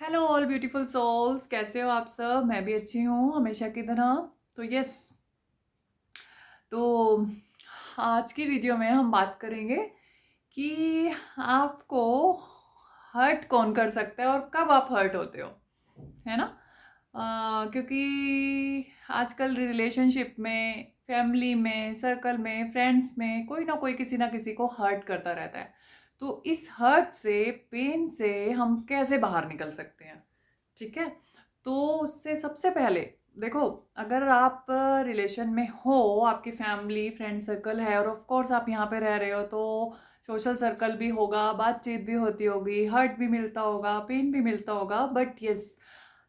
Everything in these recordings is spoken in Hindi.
हेलो ऑल ब्यूटीफुल सोल्स, कैसे हो आप सब। मैं भी अच्छी हूँ हमेशा की तरह। तो यस, तो आज की वीडियो में हम बात करेंगे कि आपको हर्ट कौन कर सकता है और कब आप हर्ट होते हो, है ना। क्योंकि आजकल रिलेशनशिप में, फैमिली में, सर्कल में, फ्रेंड्स में कोई ना किसी को हर्ट करता रहता है। तो इस हर्ट से, पेन से हम कैसे बाहर निकल सकते हैं, ठीक है। तो उससे सबसे पहले देखो, अगर आप रिलेशन में हो, आपकी फैमिली फ्रेंड सर्कल है और ऑफ कोर्स आप यहाँ पे रह रहे हो, तो सोशल सर्कल भी होगा, बातचीत भी होती होगी, हर्ट भी मिलता होगा, पेन भी मिलता होगा। बट यस,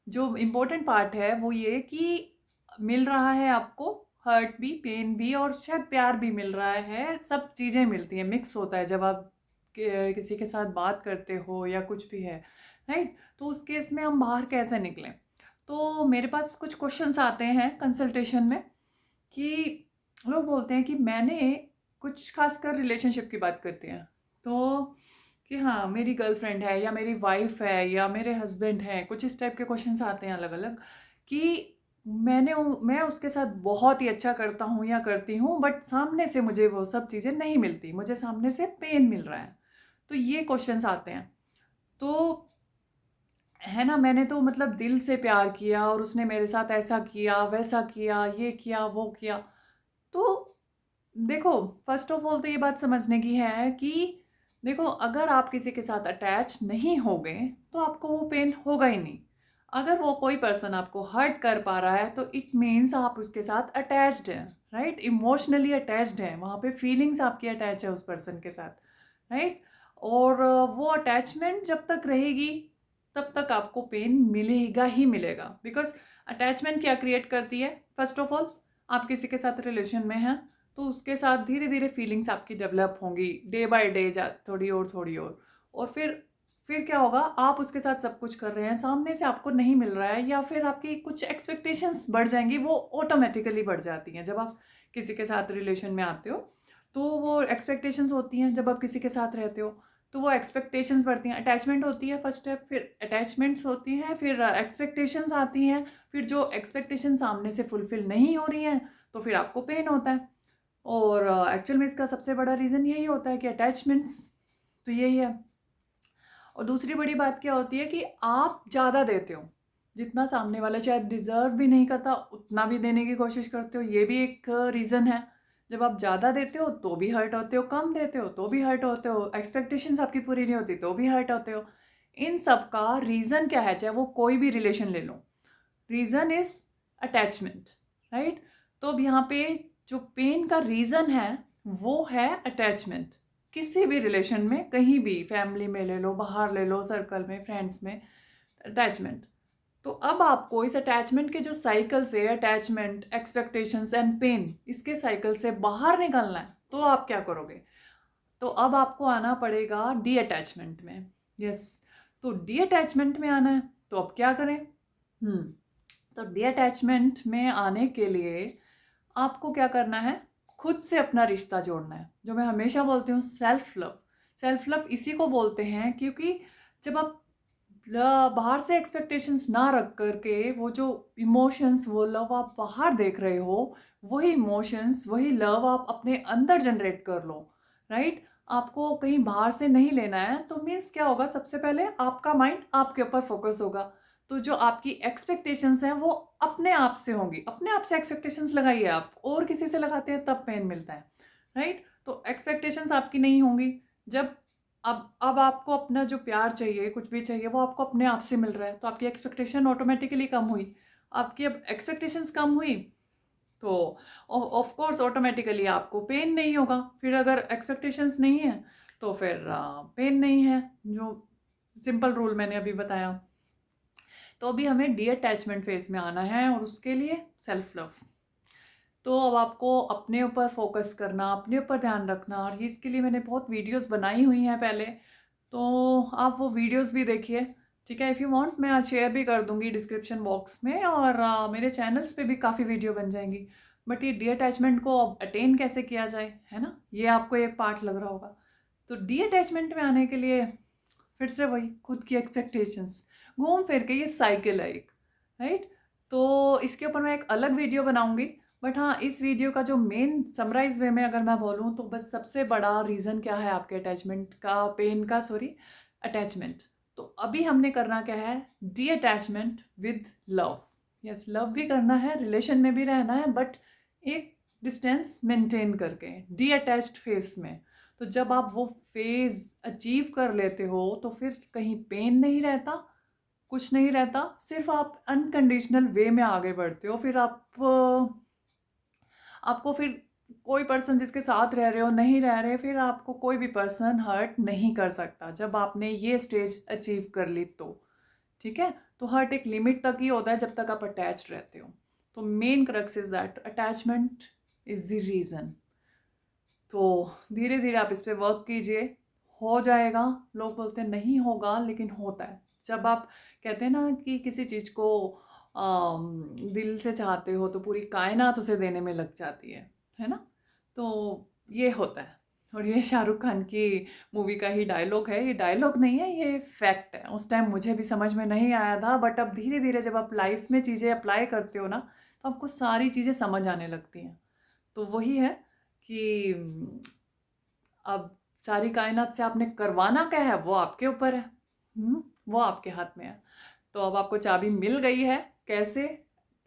जो इम्पोर्टेंट पार्ट है वो ये कि मिल रहा है आपको हर्ट भी, पेन भी और शायद प्यार भी मिल रहा है। सब चीज़ें मिलती हैं, मिक्स होता है जब आप किसी के साथ बात करते हो या कुछ भी है, राइट। तो उस केस में हम बाहर कैसे निकलें। तो मेरे पास कुछ क्वेश्चंस आते हैं कंसल्टेशन में कि लोग बोलते हैं कि मैंने, कुछ खासकर रिलेशनशिप की बात करते हैं, तो कि हाँ मेरी गर्लफ्रेंड है या मेरी वाइफ है या मेरे हस्बैंड है, कुछ इस टाइप के क्वेश्चंस आते हैं अलग अलग कि मैं उसके साथ बहुत ही अच्छा करता हूँ या करती हूँ, बट सामने से मुझे वो सब चीज़ें नहीं मिलती, मुझे सामने से पेन मिल रहा है। तो ये क्वेश्चंस आते हैं। तो है ना, मैंने तो मतलब दिल से प्यार किया और उसने मेरे साथ ऐसा किया, वैसा किया, ये किया, वो किया। तो देखो, फर्स्ट ऑफ ऑल तो ये बात समझने की है कि देखो, अगर आप किसी के साथ अटैच नहीं होगे तो आपको वो पेन होगा ही नहीं। अगर वो कोई पर्सन आपको हर्ट कर पा रहा है तो इट मीन्स आप उसके साथ अटैच्ड हैं, राइट। इमोशनली अटैच्ड हैं, वहाँ पे फीलिंग्स आपकी अटैच है उस पर्सन के साथ, राइट। और वो अटैचमेंट जब तक रहेगी तब तक आपको पेन मिलेगा ही मिलेगा। बिकॉज अटैचमेंट क्या क्रिएट करती है, फर्स्ट ऑफ ऑल आप किसी के साथ रिलेशन में हैं तो उसके साथ धीरे धीरे फीलिंग्स आपकी डेवलप होंगी, डे बाय डे, जा थोड़ी और थोड़ी और फिर क्या होगा, आप उसके साथ सब कुछ कर रहे हैं, सामने से आपको नहीं मिल रहा है, या फिर आपकी कुछ एक्सपेक्टेशंस बढ़ जाएंगी, वो ऑटोमेटिकली बढ़ जाती हैं जब आप किसी के साथ रिलेशन में आते हो। तो वो एक्सपेक्टेशंस होती हैं जब आप किसी के साथ रहते हो, तो वो एक्सपेक्टेशंस बढ़ती हैं। अटैचमेंट होती है फर्स्ट स्टेप, फिर अटैचमेंट्स होती हैं, फिर एक्सपेक्टेशंस आती हैं, फिर जो एक्सपेक्टेशन सामने से फुलफिल नहीं हो रही हैं तो फिर आपको पेन होता है। और एक्चुअल में इसका सबसे बड़ा रीज़न यही होता है कि अटैचमेंट्स, तो यही है। और दूसरी बड़ी बात क्या होती है कि आप ज़्यादा देते हो, जितना सामने वाला शायद डिज़र्व भी नहीं करता उतना भी देने की कोशिश करते हो, ये भी एक रीज़न है। जब आप ज़्यादा देते हो तो भी हर्ट होते हो, कम देते हो तो भी हर्ट होते हो, एक्सपेक्टेशंस आपकी पूरी नहीं होती तो भी हर्ट होते हो। इन सब का रीज़न क्या है, चाहे वो कोई भी रिलेशन ले लो, रीज़न इज़ अटैचमेंट, राइट। तो अब यहाँ पे जो पेन का रीज़न है वो है अटैचमेंट। किसी भी रिलेशन में, कहीं भी, फैमिली में ले लो, बाहर ले लो, सर्कल में, फ्रेंड्स में, अटैचमेंट। तो अब आपको इस अटैचमेंट के जो साइकिल से, अटैचमेंट, एक्सपेक्टेशंस एंड पेन, इसके साइकिल से बाहर निकलना है, तो आप क्या करोगे। तो अब आपको आना पड़ेगा डी अटैचमेंट में। यस, तो डी अटैचमेंट में आना है तो अब क्या करें। तो डी अटैचमेंट में आने के लिए आपको क्या करना है, खुद से अपना रिश्ता जोड़ना है। जो मैं हमेशा बोलती हूँ, सेल्फ लव। सेल्फ लव इसी को बोलते हैं, क्योंकि जब आप बाहर से एक्सपेक्टेशंस ना रख करके वो जो इमोशंस, वो लव आप बाहर देख रहे हो, वही इमोशंस, वही लव आप अपने अंदर जनरेट कर लो, राइट। आपको कहीं बाहर से नहीं लेना है। तो मीन्स क्या होगा, सबसे पहले आपका माइंड आपके ऊपर फोकस होगा। तो जो आपकी एक्सपेक्टेशंस हैं वो अपने आप से होंगी। अपने आप से एक्सपेक्टेशंस लगाइए आप, और किसी से लगाते हैं तब पेन मिलता है, राइट। तो एक्सपेक्टेशंस आपकी नहीं होंगी जब, अब आपको अपना जो प्यार चाहिए, कुछ भी चाहिए, वो आपको अपने आप से मिल रहा है, तो आपकी एक्सपेक्टेशन ऑटोमेटिकली कम हुई। आपकी अब एक्सपेक्टेशंस कम हुई तो ऑफ कोर्स ऑटोमेटिकली आपको पेन नहीं होगा। फिर अगर एक्सपेक्टेशंस नहीं है तो फिर पेन नहीं है, जो सिंपल रूल मैंने अभी बताया। तो अभी हमें डी अटैचमेंट फेज में आना है और उसके लिए सेल्फ लव। तो अब आपको अपने ऊपर फोकस करना, अपने ऊपर ध्यान रखना, और ये इसके लिए मैंने बहुत वीडियोस बनाई हुई हैं पहले, तो आप वो वीडियोस भी देखिए, ठीक है। इफ़ यू वांट मैं आज शेयर भी कर दूंगी डिस्क्रिप्शन बॉक्स में, और मेरे चैनल्स पे भी काफ़ी वीडियो बन जाएंगी। बट ये डी अटैचमेंट को अब अटेन कैसे किया जाए, है ना, ये आपको एक पार्ट लग रहा होगा। तो डी अटैचमेंट में आने के लिए फिर से वही खुद की एक्सपेक्टेशंस, घूम फिर के ये साइकिल है एक, राइट? तो इसके ऊपर मैं एक अलग वीडियो बनाऊंगी, बट हाँ, इस वीडियो का जो मेन समराइज वे में अगर मैं बोलूँ तो बस सबसे बड़ा रीज़न क्या है आपके अटैचमेंट का, पेन का, सॉरी, अटैचमेंट। तो अभी हमने करना क्या है, D attachment with love. Yes, love भी करना है, रिलेशन में भी रहना है, बट एक डिस्टेंस मेंटेन करके डी अटैच्ड फेस में। तो जब आप वो फेज अचीव कर लेते हो तो फिर कहीं पेन नहीं रहता, कुछ नहीं रहता, सिर्फ आप अनकंडीशनल वे में आगे बढ़ते हो। फिर आपको फिर कोई पर्सन जिसके साथ रह रहे हो, नहीं रह रहे, फिर आपको कोई भी पर्सन हर्ट नहीं कर सकता जब आपने ये स्टेज अचीव कर ली तो। ठीक है, तो हर्ट एक लिमिट तक ही होता है जब तक आप अटैच्ड रहते हो। तो main crux is that attachment is the reason. तो धीरे धीरे आप इस पर वर्क कीजिए, हो जाएगा। लोग बोलते हैं नहीं होगा, लेकिन होता है। जब आप कहते हैं ना कि किसी चीज़ को दिल से चाहते हो तो पूरी कायनात उसे देने में लग जाती है ना? तो ये होता है। और ये शाहरुख खान की मूवी का ही डायलॉग है, ये डायलॉग नहीं है, ये फैक्ट है। उस टाइम मुझे भी समझ में नहीं आया था, बट अब धीरे धीरे जब आप लाइफ में चीज़ें अप्लाई करते हो ना, तो आपको सारी चीज़ें समझ आने लगती हैं। तो वही है कि अब सारी कायनात से आपने करवाना क्या है वो आपके ऊपर है। वो आपके हाथ में है। तो अब आपको चाबी मिल गई है, कैसे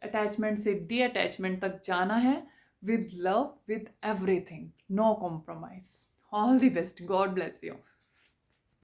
अटैचमेंट से डी अटैचमेंट तक जाना है, with love, with everything, no compromise. All the best, God bless you.